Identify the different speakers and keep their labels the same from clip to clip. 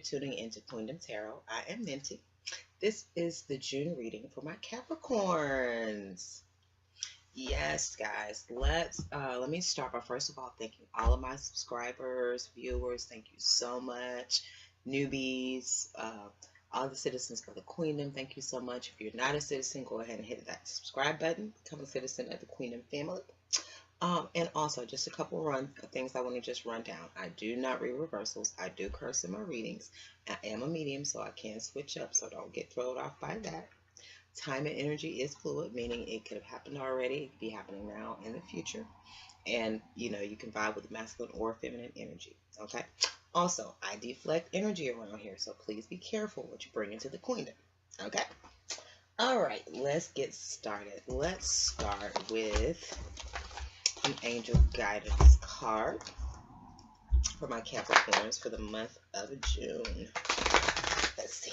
Speaker 1: tuning into Queendom Tarot. I am Ninti. This is the June reading for my Capricorns. Yes, guys, let me start by first of all thanking all of my subscribers, viewers. Thank you so much. Newbies, all the citizens of the Queendom, thank you so much. If you're not a citizen, go ahead and hit that subscribe button. Become a citizen of the Queendom family. And also just a couple things I want to just run down. I do not read reversals. I do curse in my readings. I am a medium, so I can switch up, so don't get thrown off by that. Time and energy is fluid, meaning it could have happened already. It could be happening now in the future. And, you know, you can vibe with masculine or feminine energy, okay? Also, I deflect energy around here, so please be careful what you bring into the Queendom, okay? All right, let's get started. Let's start with an angel guidance card for my Capricorns for the month of June. Let's see.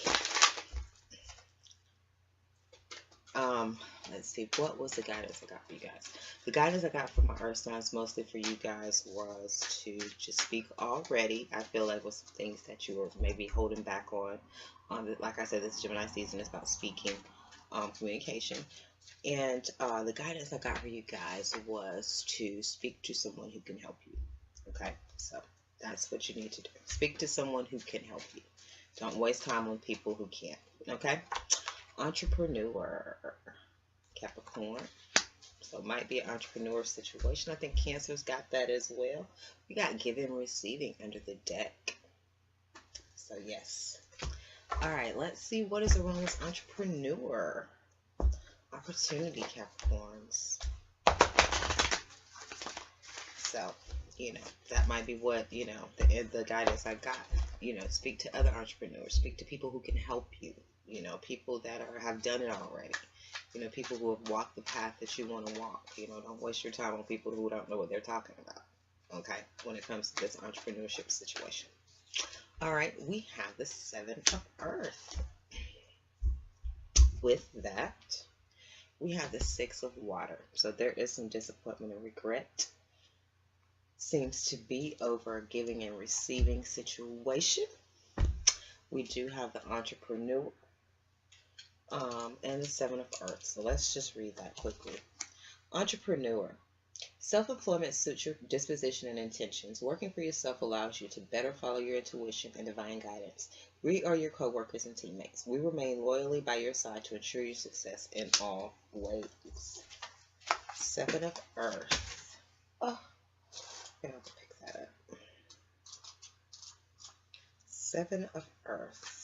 Speaker 1: Let's see, what was the guidance I got for you guys? The guidance I got from my earth signs, mostly for you guys, was to just speak already. I feel like was some things that you were maybe holding back on. Like I said, this Gemini season is about speaking, communication. And the guidance I got for you guys was to speak to someone who can help you. Okay, so that's what you need to do. Speak to someone who can help you. Don't waste time on people who can't. Okay, entrepreneur, Capricorn. So it might be an entrepreneur situation. I think Cancer's got that as well. We got giving and receiving under the deck. So yes. All right, let's see what is around this entrepreneur. Opportunity, Capricorns. So, you know, that might be what, you know, the guidance I got. You know, speak to other entrepreneurs. Speak to people who can help you. You know, people that have done it already. You know, people who have walked the path that you want to walk. You know, don't waste your time on people who don't know what they're talking about. Okay, when it comes to this entrepreneurship situation. All right, we have the Seven of Earth. With that, we have the Six of Water. So there is some disappointment and regret. Seems to be over a giving and receiving situation. We do have the entrepreneur and the Seven of Earth. So let's just read that quickly. Entrepreneur. Self-employment suits your disposition and intentions. Working for yourself allows you to better follow your intuition and divine guidance. We are your co-workers and teammates. We remain loyally by your side to ensure your success in all ways. Seven of Earth. Oh, I have to pick that up. Seven of Earth.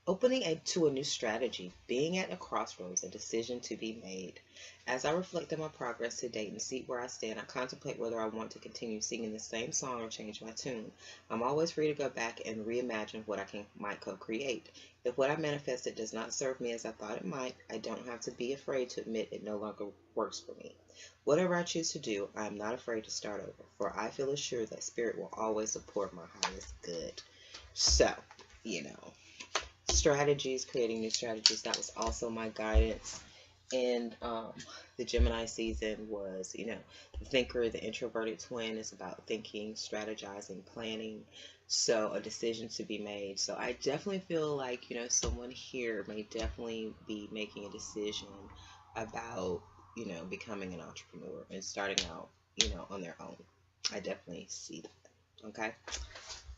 Speaker 1: Opening to a new strategy, being at a crossroads, a decision to be made. As I reflect on my progress to date and see where I stand, I contemplate whether I want to continue singing the same song or change my tune. I'm always free to go back and reimagine what I might co-create. If what I manifested does not serve me as I thought it might, I don't have to be afraid to admit it no longer works for me. Whatever I choose to do, I am not afraid to start over, for I feel assured that Spirit will always support my highest good. So, you know, strategies, creating new strategies, that was also my guidance. And the Gemini season was, you know, the thinker, the introverted twin is about thinking, strategizing, planning. So a decision to be made. So I definitely feel like, you know, someone here may definitely be making a decision about, you know, becoming an entrepreneur and starting out, you know, on their own. I definitely see that. Okay.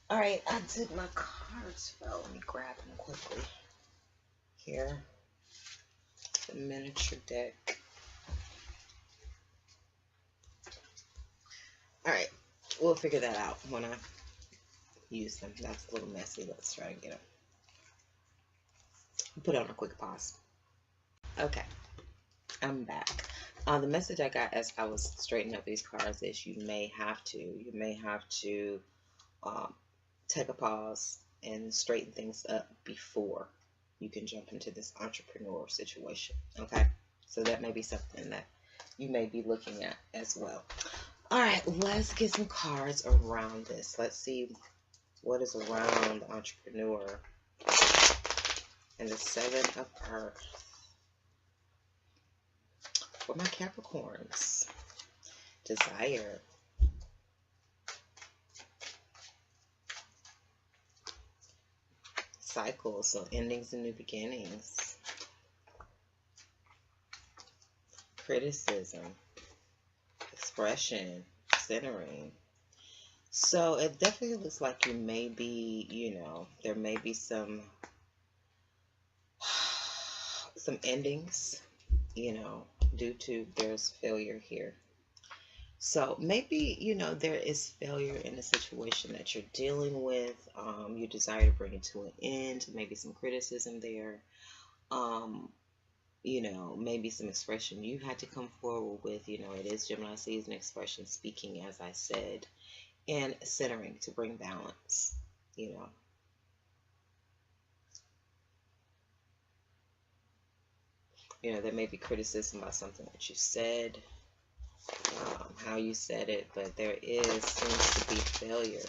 Speaker 1: All right, I did my cards fell. Let me grab them quickly. Here, the miniature deck. All right, we'll figure that out when I use them. That's a little messy. Let's try and get them. Put on a quick pause. Okay, I'm back. The message I got as I was straightening up these cards is you may have to take a pause and straighten things up before you can jump into this entrepreneur situation. Okay, so that may be something that you may be looking at as well. All right, let's get some cards around this. Let's see what is around the entrepreneur and the Seven of Earth for my Capricorns. Desire, cycles, so endings and new beginnings. Criticism, expression, centering. So it definitely looks like you may be, you know, there may be some endings, you know, due to there's failure here. So maybe, you know, there is failure in a situation that you're dealing with. You desire to bring it to an end, maybe some criticism there. You know, maybe some expression you had to come forward with. You know, it is Gemini season, expression, speaking, as I said, and centering to bring balance, you know. You know, there may be criticism about something that you said, how you said it, but there seems to be failure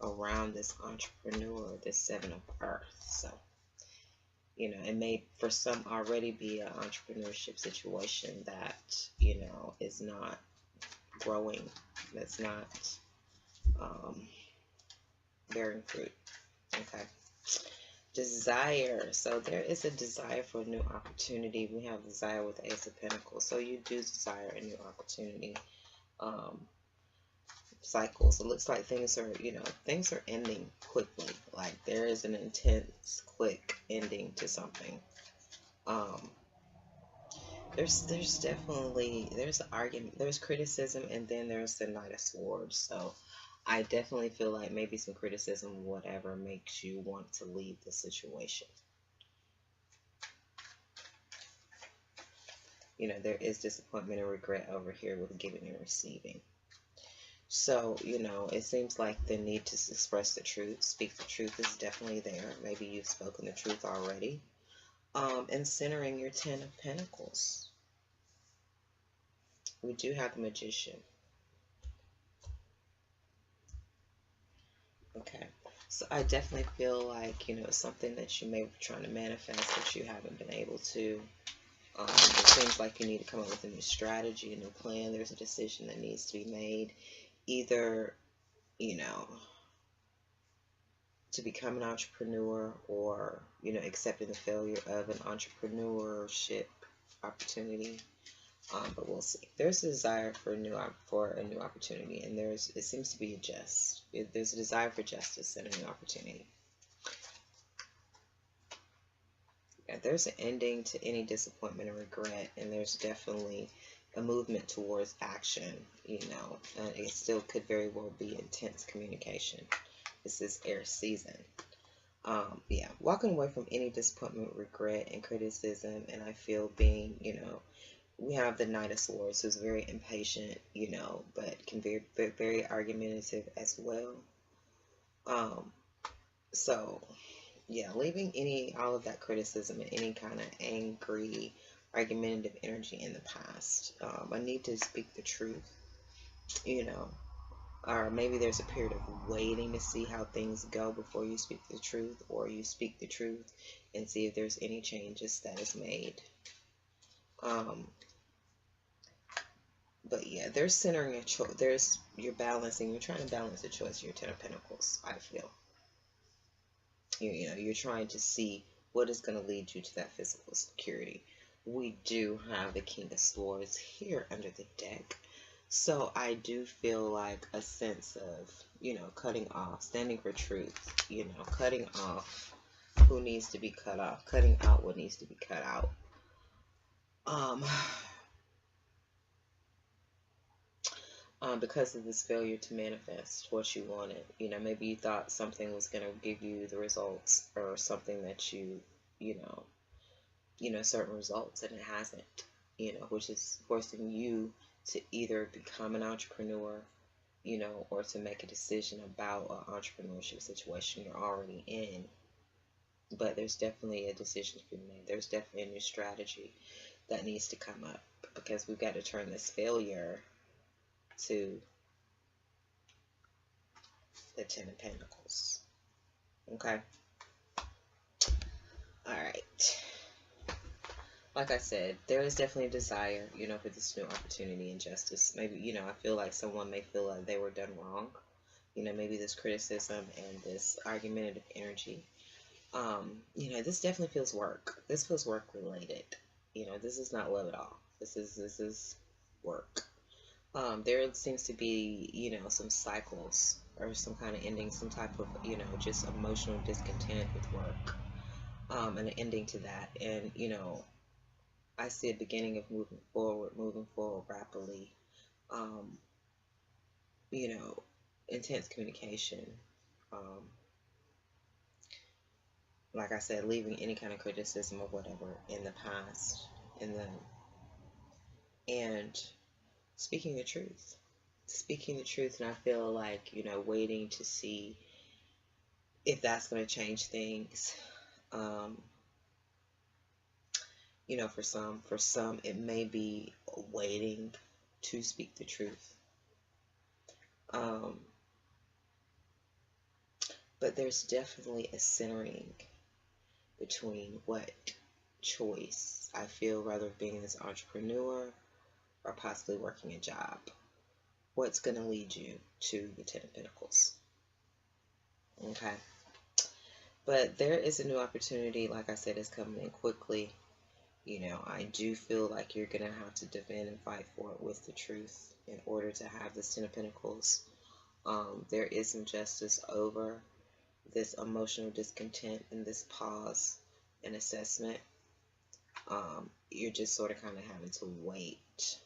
Speaker 1: around this entrepreneur, this Seven of Earth. So, you know, it may for some already be an entrepreneurship situation that, you know, is not growing, that's not bearing fruit. Okay. Desire. So there is a desire for a new opportunity. We have desire with the Ace of Pentacles. So you do desire a new opportunity. Cycles. It looks like things are, you know, things are ending quickly. Like there is an intense, quick ending to something. There's definitely, there's an argument, there's criticism, and then there's the Knight of Swords. So I definitely feel like maybe some criticism, whatever, makes you want to leave the situation. You know, there is disappointment and regret over here with giving and receiving. So, you know, it seems like the need to express the truth, speak the truth is definitely there. Maybe you've spoken the truth already. And centering your Ten of Pentacles. We do have the Magician. Okay. So I definitely feel like, you know, something that you may be trying to manifest that you haven't been able to. It seems like you need to come up with a new strategy, a new plan. There's a decision that needs to be made. Either, you know, to become an entrepreneur, or, you know, accepting the failure of an entrepreneurship opportunity. But we'll see. There's a desire for a new opportunity, and it seems to be there's a desire for justice and a new opportunity. Yeah, there's an ending to any disappointment and regret, and there's definitely a movement towards action, you know, and it still could very well be intense communication. This is air season. Yeah, walking away from any disappointment, regret, and criticism, and I feel being, you know, we have the Knight of Swords, who's very impatient, you know, but can be very argumentative as well. So, yeah, leaving all of that criticism and any kind of angry, argumentative energy in the past. I need to speak the truth, you know, or maybe there's a period of waiting to see how things go before you speak the truth, or you speak the truth and see if there's any changes that is made. But yeah, there's centering a choice. You're trying to balance the choice of your Ten of Pentacles, I feel. You know, you're trying to see what is going to lead you to that physical security. We do have the King of Swords here under the deck. So I do feel like a sense of, you know, cutting off, standing for truth, you know, cutting off who needs to be cut off, cutting out what needs to be cut out. Because of this failure to manifest what you wanted. You know, maybe you thought something was going to give you the results, or something that you know, certain results, and it hasn't, you know, which is forcing you to either become an entrepreneur, you know, or to make a decision about an entrepreneurship situation you're already in. But there's definitely a decision to be made. There's definitely a new strategy that needs to come up, because we've got to turn this failure to the Ten of Pentacles. Okay. All right. Like I said, there is definitely a desire, you know, for this new opportunity and justice. Maybe, you know, I feel like someone may feel like they were done wrong. you know, maybe this criticism and this argumentative energy. You know, this definitely feels work. This feels work related. You know, this is not love at all. This is work. There seems to be, you know, some cycles or some kind of ending, some type of, you know, just emotional discontent with work, and an ending to that. And, you know, I see a beginning of moving forward rapidly. Um, you know, intense communication. Um, like I said, leaving any kind of criticism or whatever in the past, in the and speaking the truth. Speaking the truth, and I feel like, you know, waiting to see if that's going to change things. Um, you know, for some, it may be waiting to speak the truth. Um, but there's definitely a centering between what choice I feel, rather being this entrepreneur or possibly working a job. What's going to lead you to the Ten of Pentacles? Okay. But there is a new opportunity, like I said, is coming in quickly. You know, I do feel like you're going to have to defend and fight for it with the truth in order to have this Ten of Pentacles. There is some justice over this emotional discontent and this pause and assessment. You're just sort of kind of having to wait,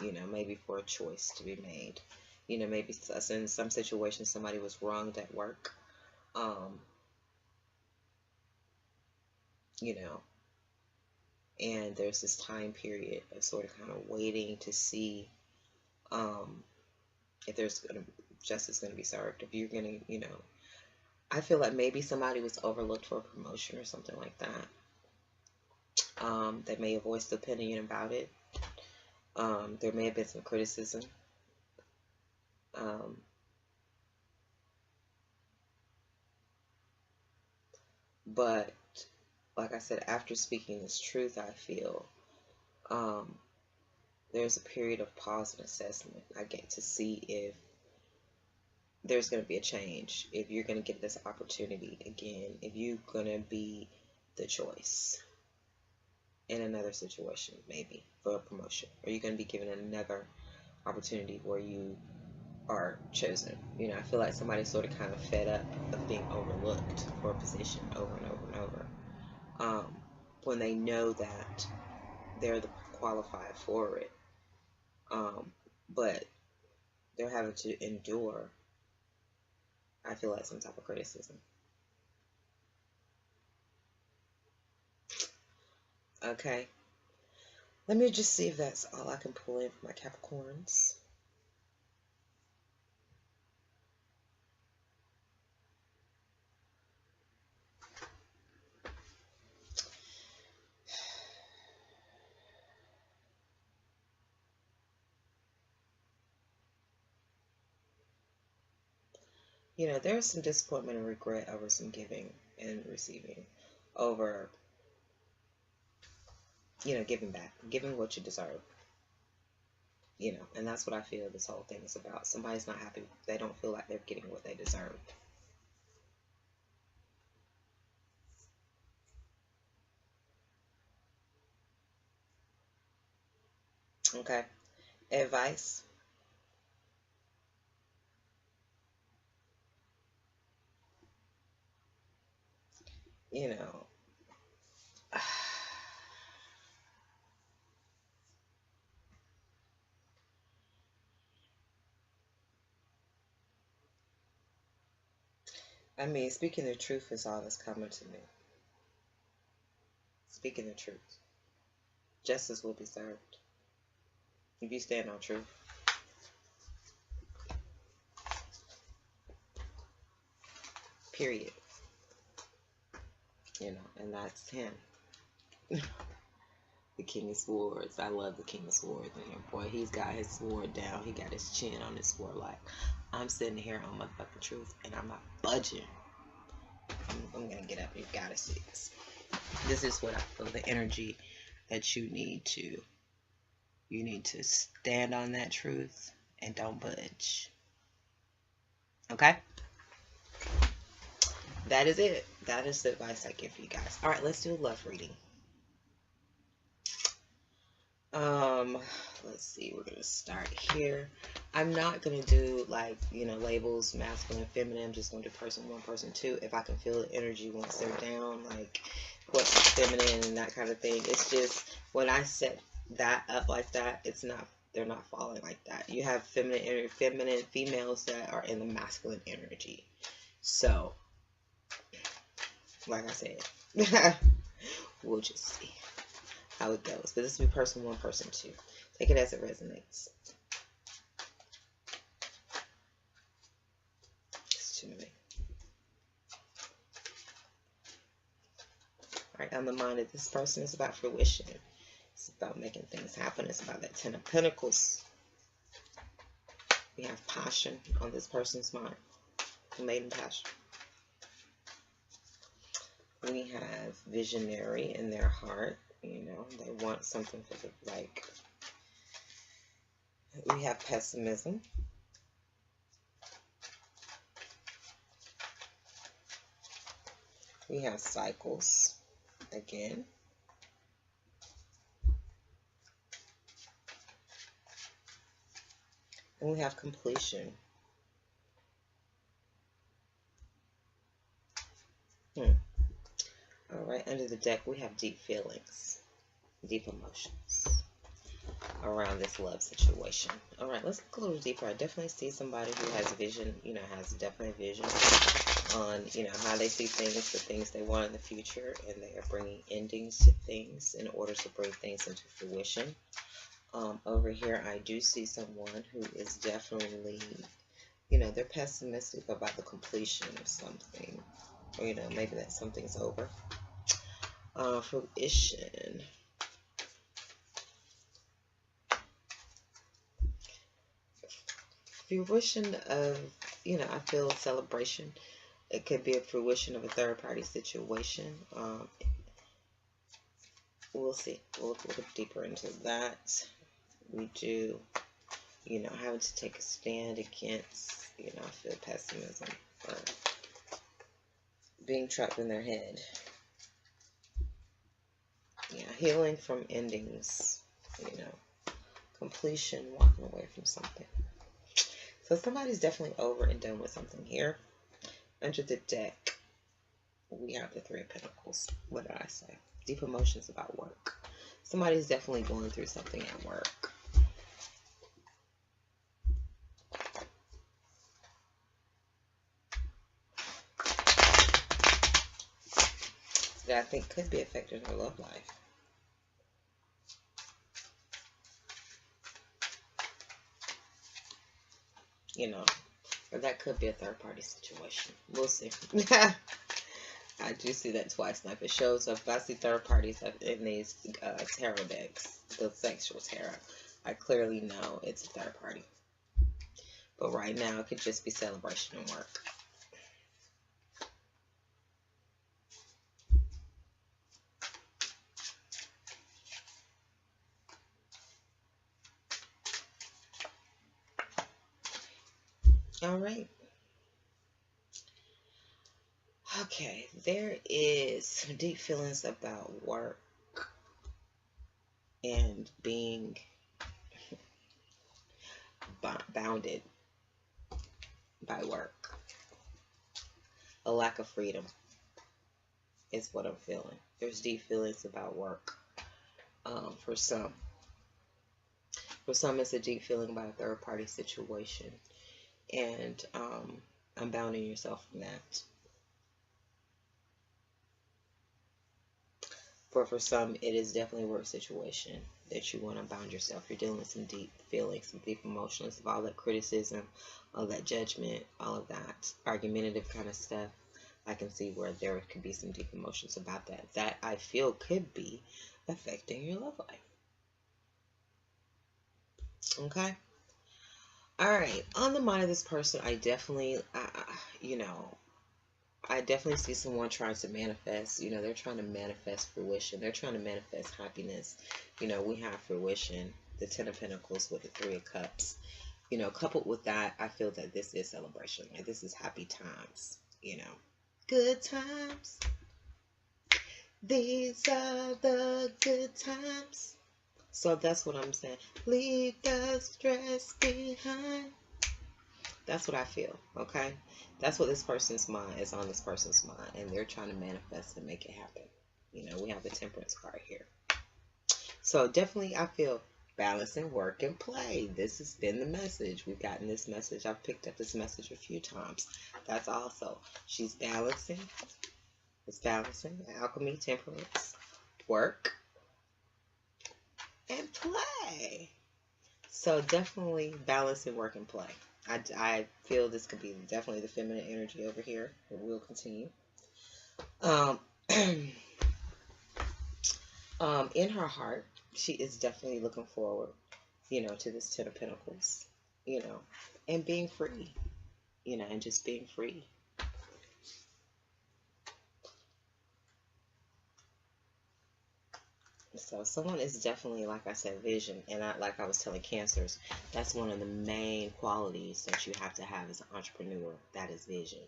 Speaker 1: you know, maybe for a choice to be made. You know, maybe in some situations somebody was wronged at work. You know, and there's this time period of sort of kind of waiting to see if there's justice going to be served. If you're going to, you know, I feel like maybe somebody was overlooked for a promotion or something like that. They may have voiced opinion about it. There may have been some criticism. But like I said, after speaking this truth, I feel there's a period of pause and assessment. I get to see if there's going to be a change, if you're going to get this opportunity again, if you're going to be the choice in another situation, maybe for a promotion, or you're going to be given another opportunity where you are chosen. You know, I feel like somebody's sort of kind of fed up of being overlooked for a position over and over and over. When they know that they're the qualified for it, but they're having to endure, I feel like, some type of criticism. Okay, let me just see if that's all I can pull in for my Capricorns. You know, there's some disappointment and regret over some giving and receiving, over, you know, giving back, giving what you deserve. You know, and that's what I feel this whole thing is about. Somebody's not happy. They don't feel like they're getting what they deserve. Okay. Advice. You know, I mean, speaking the truth is all that's coming to me. Speaking the truth. Justice will be served. If you stand on truth. Period. You know, and that's him. The King of Swords. I love the King of Swords. And boy, he's got his sword down. He got his chin on his sword. Like, I'm sitting here on motherfucking truth, and I'm not budging. I'm gonna get up. You gotta see this. This is what I feel, the energy that you need to. You need to stand on that truth and don't budge. Okay? That is it. That is the advice I give you guys. All right, let's do a love reading. Let's see. We're gonna start here. I'm not gonna do like, you know, labels, masculine, feminine. I'm just gonna do person one, person two. If I can feel the energy once they're down, like what's feminine and that kind of thing. It's just when I set that up like that, it's not. They're not falling like that. You have feminine energy, feminine females that are in the masculine energy. So, like I said, we'll just see how it goes. But this will be person one, person two. Take it as it resonates. It's too many. Alright, on the mind of this person is about fruition. It's about making things happen. It's about that Ten of Pentacles. We have passion on this person's mind. Maiden passion. We have visionary in their heart. You know, they want something for the, like, we have pessimism. We have cycles again. And we have completion. All right, under the deck, we have deep feelings, deep emotions around this love situation. All right, let's look a little deeper. I definitely see somebody who has vision, you know, has definitely vision on, you know, how they see things, the things they want in the future, and they are bringing endings to things in order to bring things into fruition. Over here, I do see someone who is definitely, you know, they're pessimistic about the completion of something, or, you know, maybe that something's over. Fruition. Fruition of, you know, I feel a celebration. It could be a fruition of a third-party situation. We'll see. We'll look a little deeper into that. We do, you know, having to take a stand against, you know, I feel pessimism or being trapped in their head. Yeah, healing from endings, you know, completion, walking away from something. So somebody's definitely over and done with something here. Under the deck, we have the Three of Pentacles. What did I say? Deep emotions about work. Somebody's definitely going through something at work. That I think could be affecting their love life. You know, or that could be a third-party situation. We'll see. I do see that twice. Now, if it shows up, if I see third parties in these tarot decks, the sexual tarot, I clearly know it's a third party. But right now, it could just be celebration and work. All right. Okay, there is some deep feelings about work and being bounded by work. A lack of freedom is what I'm feeling. There's deep feelings about work. For some. For some, it's a deep feeling about a third-party situation. And I'm bounding yourself from that. For some, it is definitely a work situation that you want to bound yourself. You're dealing with some deep feelings, some deep emotions, of all that criticism, all that judgment, all of that argumentative kind of stuff. I can see where there could be some deep emotions about that. That I feel could be affecting your love life. Okay? Alright, on the mind of this person, I definitely, you know, I definitely see someone trying to manifest, you know, they're trying to manifest fruition. They're trying to manifest happiness. You know, we have fruition, the Ten of Pentacles with the Three of Cups. You know, coupled with that, I feel that this is celebration. Like, this is happy times, you know. Good times. These are the good times. So that's what I'm saying. Leave the stress behind. That's what I feel, okay? That's what this person's mind is on this person's mind, and they're trying to manifest and make it happen. You know, we have the Temperance card here. So definitely I feel balancing work and play. This has been the message. We've gotten this message. I've picked up this message a few times. That's also, she's balancing. It's balancing. Alchemy, temperance, work, and play. So definitely balancing work and play. I feel this could be definitely the feminine energy over here. But we'll continue. In her heart, she is definitely looking forward, you know, to this Ten of Pentacles, you know, and being free, you know, and just being free. So someone is definitely, like I said, vision. And like I was telling Cancers, that's one of the main qualities that you have to have as an entrepreneur. That is vision.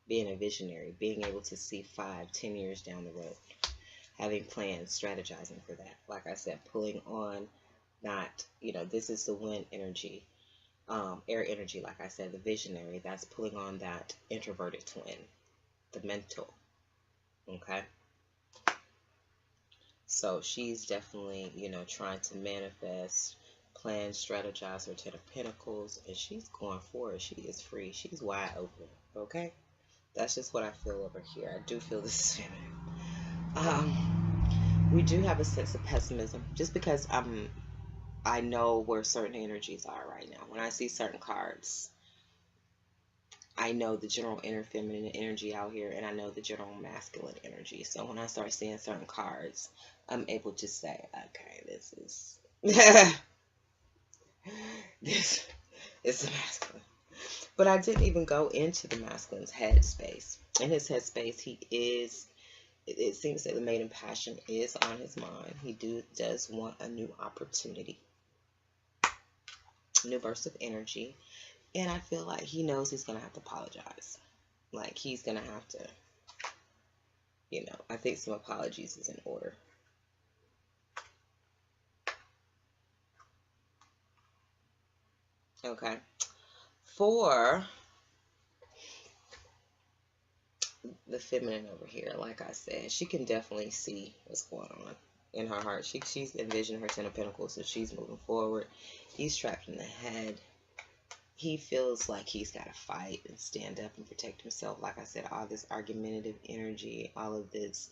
Speaker 1: Being a visionary, being able to see 5, 10 years down the road, having plans, strategizing for that. Like I said, pulling on not, you know, this is the wind energy, air energy, like I said, the visionary, that's pulling on that introverted twin, the mental, okay? So she's definitely, you know, trying to manifest, plan, strategize her Ten of Pentacles, and she's going for it. She is free. She's wide open, okay? That's just what I feel over here. I do feel this is feminine. We do have a sense of pessimism, just because I know where certain energies are right now. When I see certain cards, I know the general inner feminine energy out here, and I know the general masculine energy. So when I start seeing certain cards, I'm able to say, okay, this is this is the masculine. But I didn't even go into the masculine's headspace. In his headspace, he is, it seems that the maiden passion is on his mind. He does want a new opportunity, new burst of energy. And I feel like he knows he's going to have to apologize. Like, he's going to have to, you know, I think some apologies is in order. Okay. For the feminine over here, like I said, she can definitely see what's going on in her heart. She's envisioning her Ten of Pentacles, so she's moving forward. He's trapped in the head. He feels like he's got to fight and stand up and protect himself. Like I said, all this argumentative energy, all of this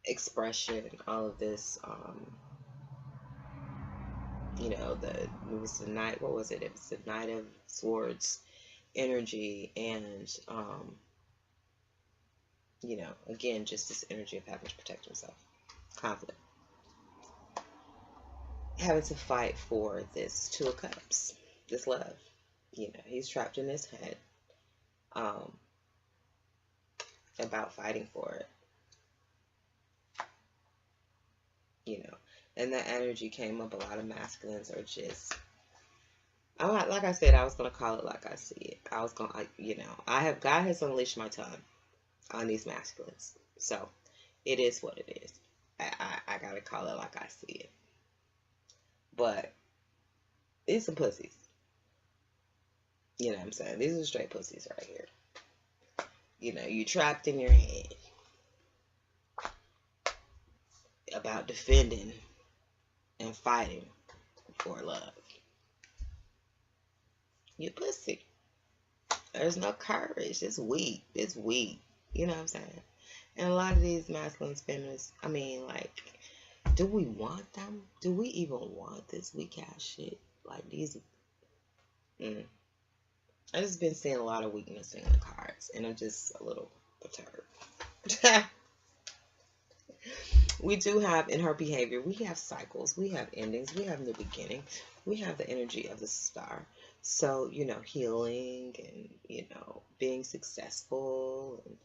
Speaker 1: expression, all of this, you know, it was the Knight, what was it? It was the Knight of Swords energy, and, you know, again, just this energy of having to protect himself. Conflict. Having to fight for this Two of Cups, this love. You know, he's trapped in his head about fighting for it. You know, and that energy came up. A lot of masculines are just, like I said, I was going to call it like I see it. I was going to, you know, God has unleashed my tongue on these masculines. So it is what it is. I got to call it like I see it. But it's some pussies. You know what I'm saying? These are straight pussies right here. You know, you trapped in your head about defending and fighting for love. You pussy. There's no courage. It's weak. It's weak. You know what I'm saying? And a lot of these masculines, feminists, I mean, like, do we want them? Do we even want this weak ass shit? Like, these. I just been seeing a lot of weakness in the cards, and I'm just a little perturbed. We do have, in her behavior, we have cycles, we have endings, we have new beginnings, we have the energy of the star. So, you know, healing and, you know, being successful, and,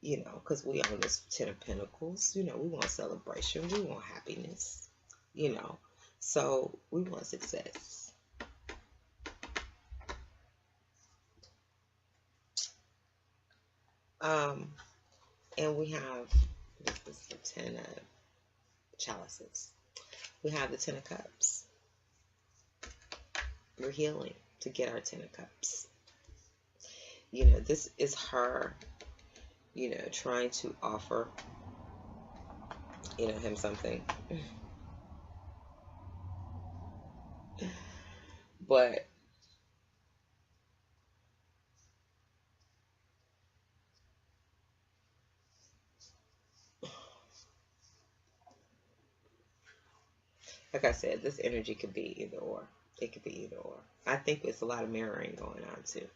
Speaker 1: you know, because we own this Ten of Pentacles, you know, we want celebration, we want happiness, you know, so we want success. And we have, this is the 10 of chalices. We have the 10 of cups. We're healing to get our 10 of cups. You know, this is her, you know, trying to offer, you know, him something. But like I said, this energy could be either or. It could be either or. I think it's a lot of mirroring going on too.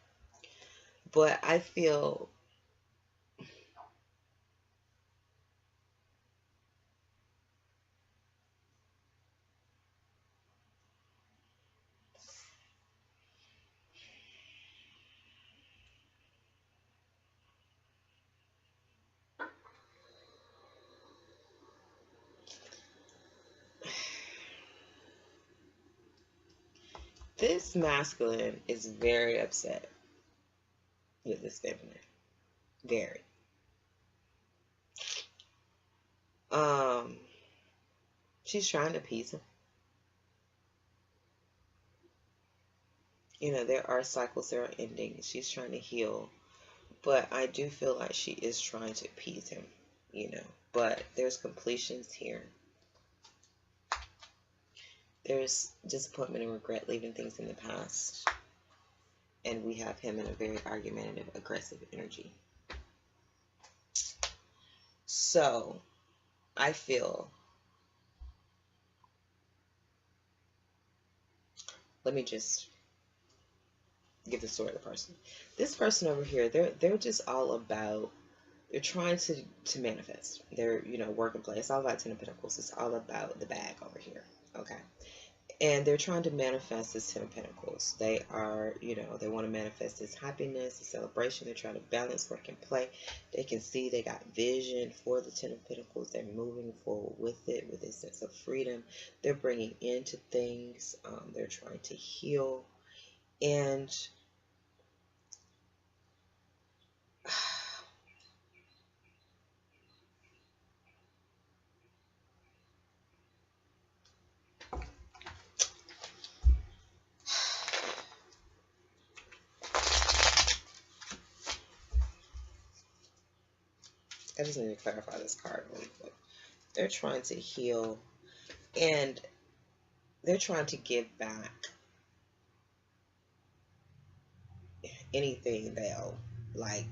Speaker 1: But I feel this masculine is very upset with this feminine. Very. She's trying to appease him. You know, there are cycles that are ending. She's trying to heal. But I do feel like she is trying to appease him, you know. But there's completions here. There's disappointment and regret leaving things in the past. And we have him in a very argumentative, aggressive energy. So, I feel, let me just give the story of the person. This person over here, they're just all about, they're trying to manifest. They're, you know, work and play. It's all about 10 of Pentacles. It's all about the bag over here. Okay. And they're trying to manifest this 10 of Pentacles. They are, you know, they want to manifest this happiness, this celebration. They're trying to balance work and play. They can see they got vision for the 10 of Pentacles. They're moving forward with it, with a sense of freedom. They're bringing into things. They're trying to heal. And I just need to clarify this card really quick. They're trying to heal, and they're trying to give back anything they owe. Like,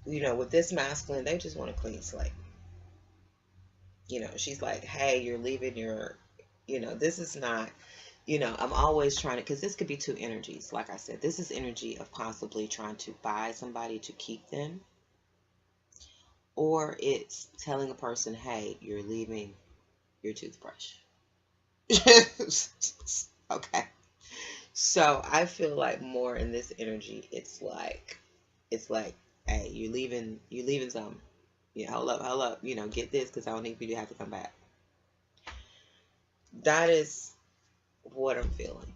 Speaker 1: you know, with this masculine, they just want a clean slate. You know, she's like, hey, you're leaving your, you know, this is not, you know, I'm always trying to, because this could be two energies. Like I said, this is energy of possibly trying to buy somebody to keep them. Or it's telling a person, hey, you're leaving your toothbrush. Okay. So I feel like more in this energy, it's like, hey, you're leaving something. Yeah, hold up, you know, get this, because I don't need you to have to come back. That is what I'm feeling.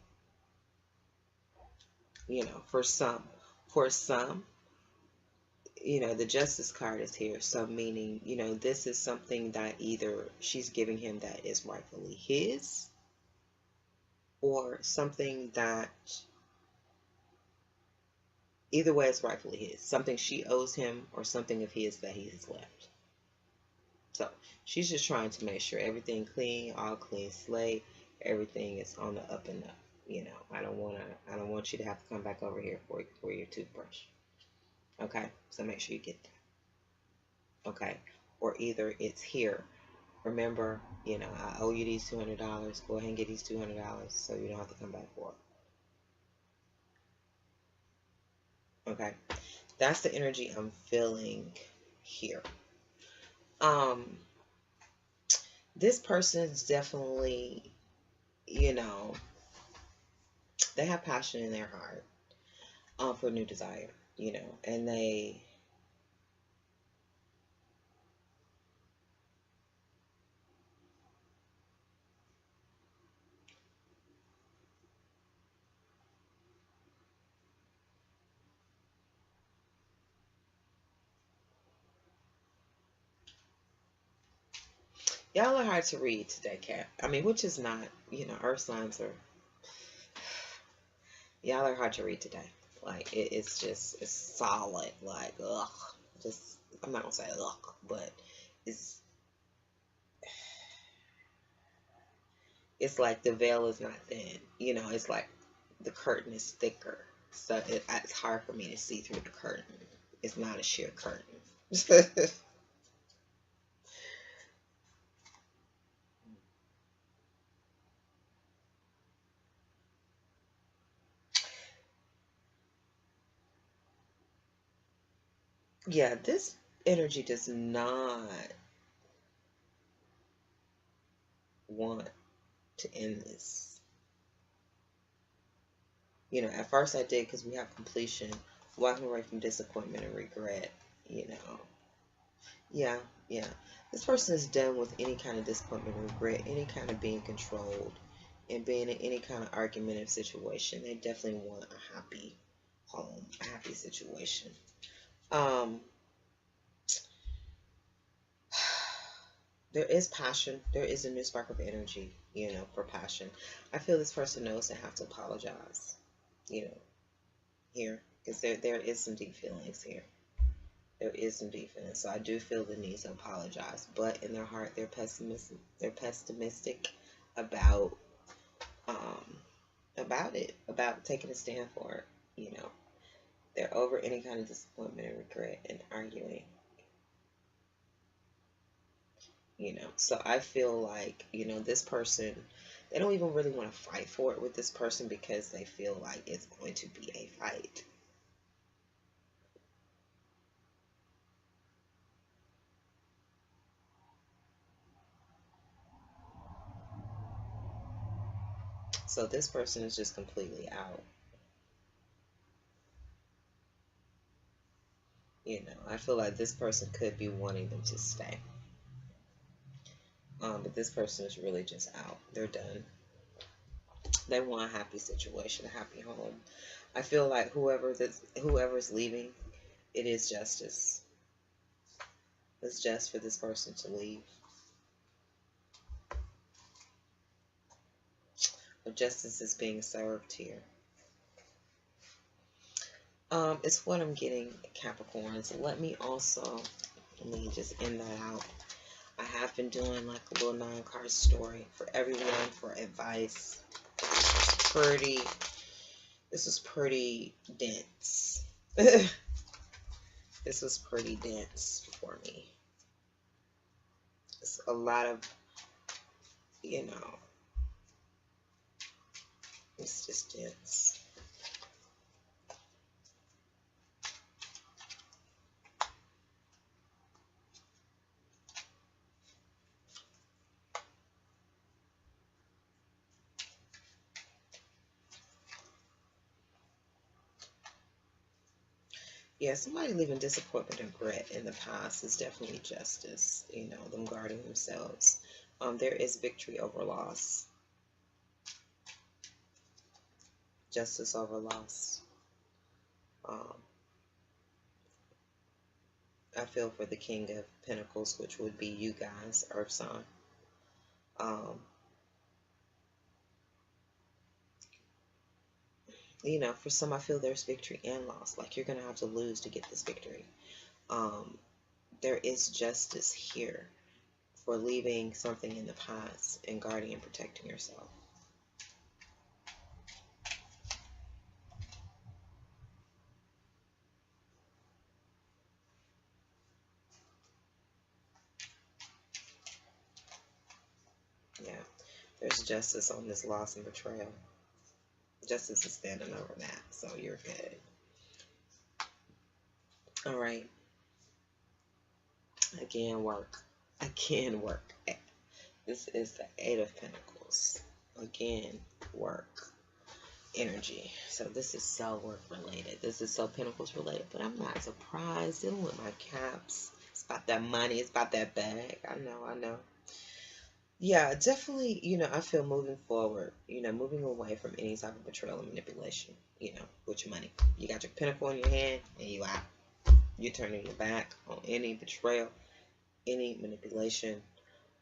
Speaker 1: You know, for some, you know, the Justice card is here. So meaning, you know, this is something that either she's giving him that is rightfully his, or something that, either way, it's rightfully his. Something she owes him, or something of his that he has left. So she's just trying to make sure everything clean, all clean slate, everything is on the up and up. You know, I don't want you to have to come back over here for your toothbrush. Okay, so make sure you get that. Okay, or either it's here. Remember, you know, I owe you these $200. Go ahead and get these $200 so you don't have to come back for it. Okay, that's the energy I'm feeling here. This person's definitely, you know, they have passion in their heart for new desire, you know, and they, Y'all are hard to read today, Cap. I mean, which is not, earth signs are, y'all are hard to read today. Like, it's just, it's solid. Like, ugh. Just, I'm not gonna say ugh, but it's, it's like the veil is not thin. It's like the curtain is thicker. So it's hard for me to see through the curtain. It's not a sheer curtain. Yeah, this energy does not want to end this. At first I did because we have completion, walking away from disappointment and regret, you know. Yeah, yeah. This person is done with any kind of disappointment and regret, any kind of being controlled, and being in any kind of argumentative situation. They definitely want a happy home, a happy situation. Um, there is passion. There is a new spark of energy, for passion. I feel this person knows they have to apologize, here, because there is some deep feelings here. There is some deep feelings. So I do feel the need to apologize, but in their heart, they're pessimistic. They're pessimistic about it, about taking a stand for it. They're over any kind of disappointment and regret and arguing. So I feel like, this person, they don't even really want to fight for it with this person because they feel like it's going to be a fight. So this person is just completely out. I feel like this person could be wanting them to stay. But this person is really just out. They're done. They want a happy situation, a happy home. I feel like whoever's leaving, it is justice. It's just for this person to leave. But justice is being served here. It's what I'm getting, Capricorn. So let me just end that out. I have been doing like a little 9-card story for everyone for advice. This was pretty dense. This was pretty dense for me. It's a lot of, it's just dense. Yeah, somebody leaving disappointment and regret in the past is definitely justice, them guarding themselves. There is victory over loss. Justice over loss. I feel for the King of Pentacles, which would be you guys, Earth sign. For some, I feel there's victory and loss. Like you're going to have to lose to get this victory. There is justice here for leaving something in the past and guarding and protecting yourself. Yeah, there's justice on this loss and betrayal. Justice is standing over that, so you're good. All right. Again, work. This is the 8 of Pentacles. Again, work. Energy. So this is so work related. This is so Pentacles related, but I'm not surprised. Dealing with my caps. It's about that money. It's about that bag. I know. Yeah, definitely, I feel moving forward, moving away from any type of betrayal and manipulation, with your money. You got your pentacle in your hand and you out. You're turning your back on any betrayal, any manipulation.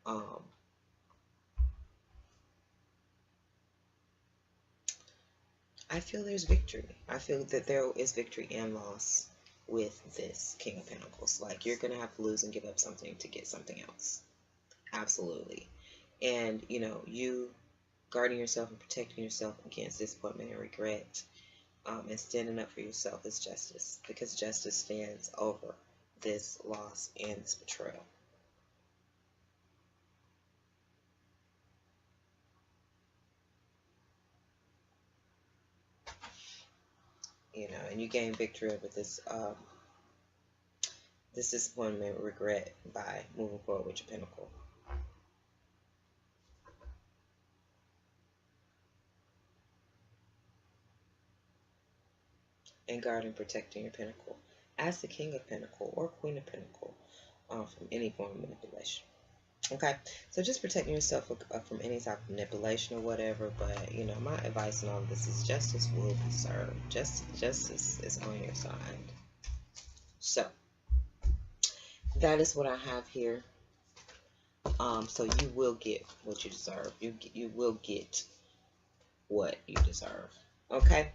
Speaker 1: I feel there's victory. I feel that there is victory and loss with this King of Pentacles. Like, you're going to have to lose and give up something to get something else. Absolutely. And, you know, you guarding yourself and protecting yourself against disappointment and regret, and standing up for yourself is justice, because justice stands over this loss and this betrayal. You know, and you gain victory over this this disappointment, regret, by moving forward with your Pentacle. And guarding, protecting your Pentacle as the King of Pentacle or Queen of Pentacle, from any form of manipulation. Okay, so just protecting yourself from any type of manipulation or whatever. But, you know, my advice on all of this is justice will be served. Justice is on your side. So that is what I have here. So you will get what you deserve. You will get what you deserve. Okay.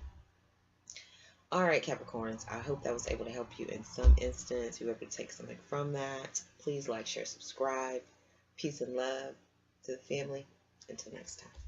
Speaker 1: All right, Capricorns. I hope that was able to help you in some instance. You were able to take something from that. Please like, share, subscribe. Peace and love to the family. Until next time.